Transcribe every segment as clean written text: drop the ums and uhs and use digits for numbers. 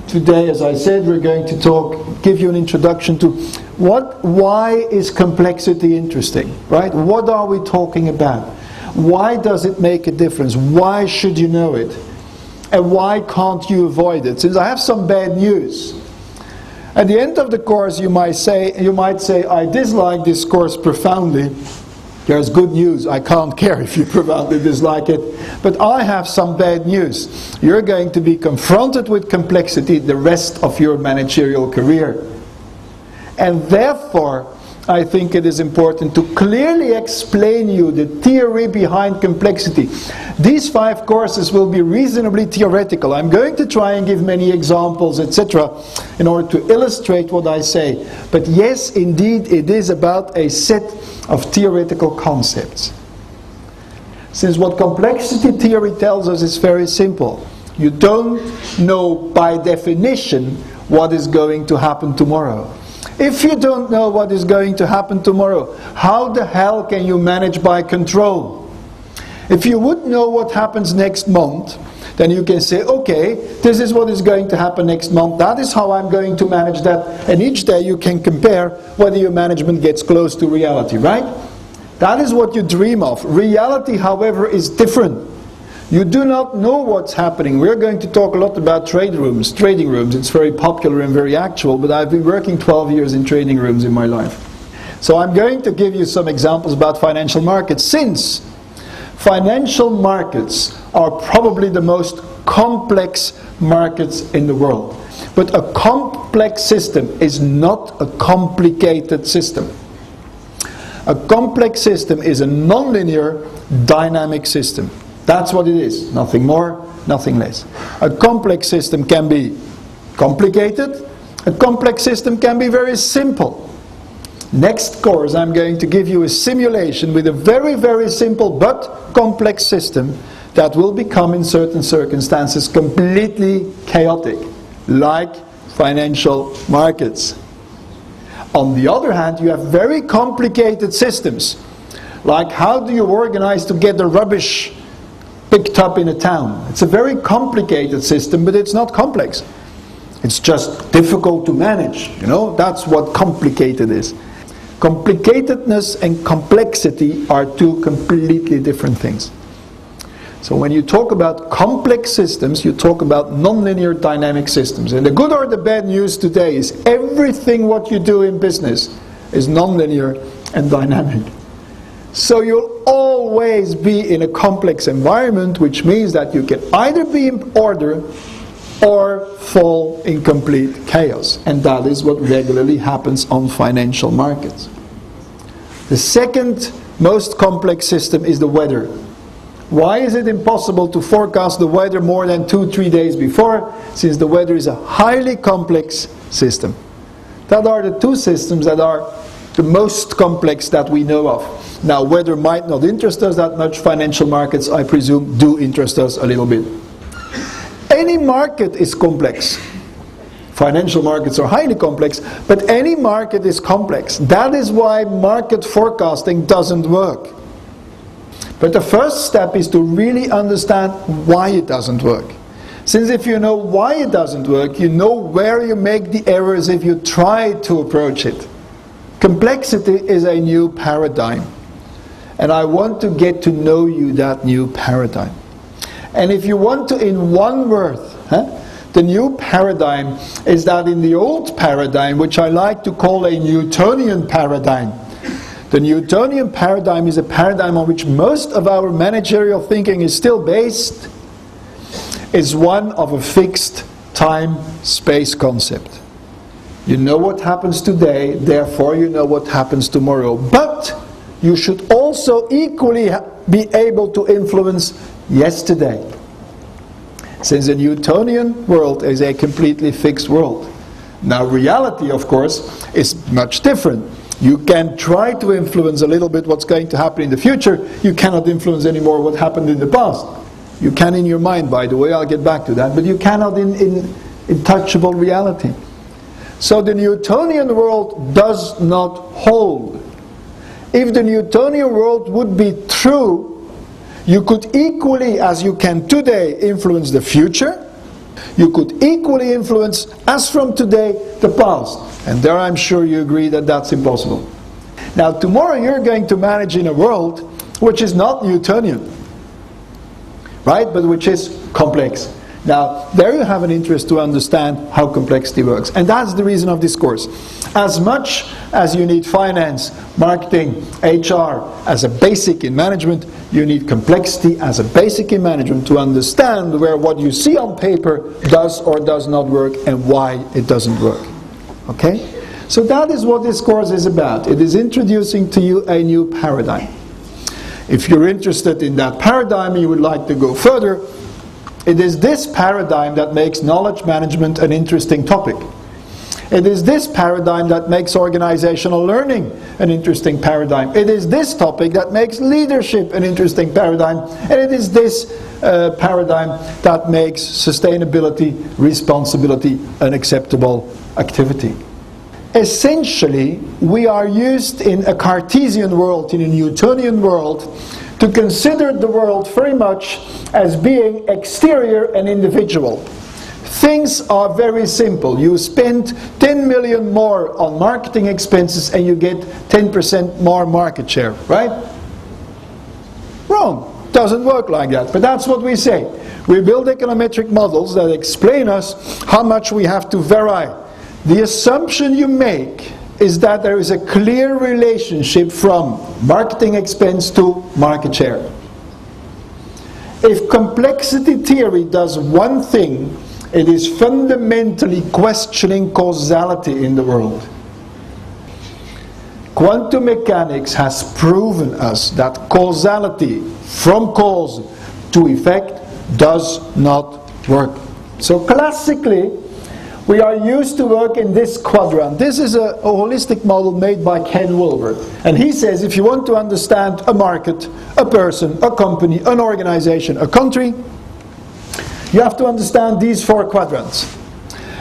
Today, as I said, we're going to give you an introduction to why is complexity interesting, right? What are we talking about? Why does it make a difference? Why should you know it? And why can't you avoid it? Since I have some bad news. At the end of the course, you might say, I dislike this course profoundly. There's good news. I can't care if you profoundly dislike it. But I have some bad news. You're going to be confronted with complexity the rest of your managerial career. And therefore, I think it is important to clearly explain you the theory behind complexity. These 5 courses will be reasonably theoretical. I'm going to try and give many examples, etc., in order to illustrate what I say. But yes, indeed, it is about a set of theoretical concepts. Since what complexity theory tells us is very simple. You don't know by definition what is going to happen tomorrow. If you don't know what is going to happen tomorrow, how the hell can you manage by control? If you would know what happens next month, then you can say, okay, this is what is going to happen next month, that is how I'm going to manage that, and each day you can compare whether your management gets close to reality, right? That is what you dream of. Reality, however, is different. You do not know what's happening. We're going to talk a lot about trading rooms. It's very popular and very actual, but I've been working 12 years in trading rooms in my life. So I'm going to give you some examples about financial markets, since financial markets are probably the most complex markets in the world. But a complex system is not a complicated system. A complex system is a nonlinear, dynamic system. That's what it is. Nothing more, nothing less. A complex system can be complicated. A complex system can be very simple. Next course, I'm going to give you a simulation with a very, very simple but complex system that will become, in certain circumstances, completely chaotic, like financial markets. On the other hand, you have very complicated systems, like how do you organize to get the rubbish picked up in a town. It's a very complicated system, but it's not complex. It's just difficult to manage. That's what complicated is. Complicatedness and complexity are 2 completely different things. So when you talk about complex systems, you talk about nonlinear dynamic systems. And the good or the bad news today is everything what you do in business is nonlinear and dynamic. So you'll always be in a complex environment, which means that you can either be in order or fall in complete chaos. And that is what regularly happens on financial markets. The second most complex system is the weather. Why is it impossible to forecast the weather more than 2-3 days before? Since the weather is a highly complex system. That are the 2 systems that are the most complex that we know of. Now, weather might not interest us that much. Financial markets, I presume, do interest us a little bit. Any market is complex. Financial markets are highly complex, but any market is complex. That is why market forecasting doesn't work. But the first step is to really understand why it doesn't work. Since if you know why it doesn't work, you know where you make the errors if you try to approach it. Complexity is a new paradigm. And I want to get to know you that new paradigm. And if you want to, in one word, the new paradigm is that in the old paradigm, which I like to call a Newtonian paradigm. The Newtonian paradigm is a paradigm on which most of our managerial thinking is still based, is one of a fixed time-space concept. You know what happens today, therefore you know what happens tomorrow. But you should also equally be able to influence yesterday. Since the Newtonian world is a completely fixed world. Now reality, of course, is much different. You can try to influence a little bit what's going to happen in the future. You cannot influence anymore what happened in the past. You can in your mind, by the way, I'll get back to that. But you cannot in touchable reality. So the Newtonian world does not hold. If the Newtonian world would be true, you could equally, as you can today, influence the future. you could equally influence, as from today, the past. And there I'm sure you agree that that's impossible. Now tomorrow you're going to manage in a world which is not Newtonian, right? But which is complex. Now, there you have an interest to understand how complexity works. And that's the reason of this course. As much as you need finance, marketing, HR as a basic in management, you need complexity as a basic in management to understand where what you see on paper does or does not work and why it doesn't work. Okay? So that is what this course is about. It is introducing to you a new paradigm. If you're interested in that paradigm and you would like to go further, it is this paradigm that makes knowledge management an interesting topic. It is this paradigm that makes organizational learning an interesting paradigm. It is this topic that makes leadership an interesting paradigm. And it is this paradigm that makes sustainability, responsibility an acceptable activity. Essentially, we are used in a Cartesian world, in a Newtonian world, to consider the world very much as being exterior and individual. Things are very simple. You spend 10 million more on marketing expenses and you get 10% more market share, right? Wrong. Doesn't work like that, but that's what we say. We build econometric models that explain us how much we have to vary. The assumption you make is that there is a clear relationship from marketing expense to market share. If complexity theory does one thing, it is fundamentally questioning causality in the world. Quantum mechanics has proven us that causality from cause to effect does not work. So classically, we are used to work in this quadrant. This is a holistic model made by Ken Wilber. And he says if you want to understand a market, a person, a company, an organization, a country, you have to understand these four quadrants.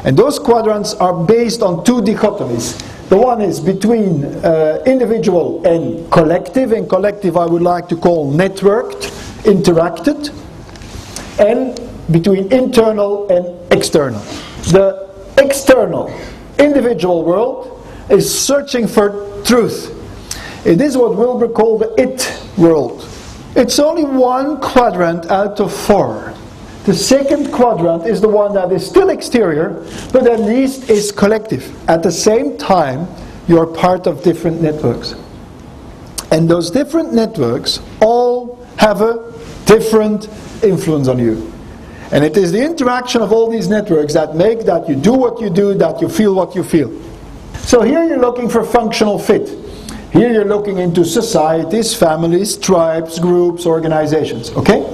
And those quadrants are based on two dichotomies. The one is between individual and collective. And collective I would like to call networked, interacted. And between internal and external. The external, individual world is searching for truth. It is what Wilber called the it world. It's only one quadrant out of four. The second quadrant is the one that is still exterior, but at least is collective. At the same time, you're part of different networks. And those different networks all have a different influence on you. And it is the interaction of all these networks that make that you do what you do, that you feel what you feel. So here you're looking for functional fit. Here you're looking into societies, families, tribes, groups, organizations. Okay?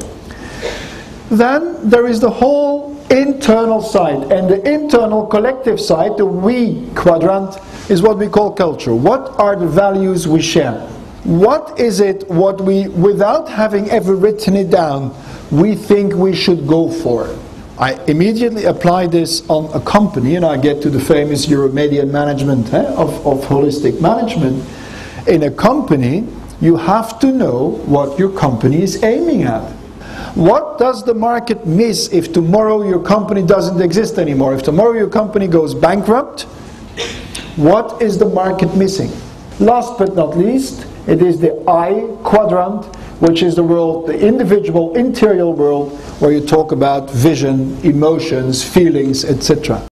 Then there is the whole internal side. And the internal collective side, the we quadrant, is what we call culture. What are the values we share? What is it what we, without having ever written it down, we think we should go for? I immediately apply this on a company, and I get to the famous Euromedian management of holistic management. In a company, you have to know what your company is aiming at. What does the market miss if tomorrow your company doesn't exist anymore? If tomorrow your company goes bankrupt, what is the market missing? Last but not least, it is the I quadrant, which is the world, the individual interior world, where you talk about vision, emotions, feelings, etc.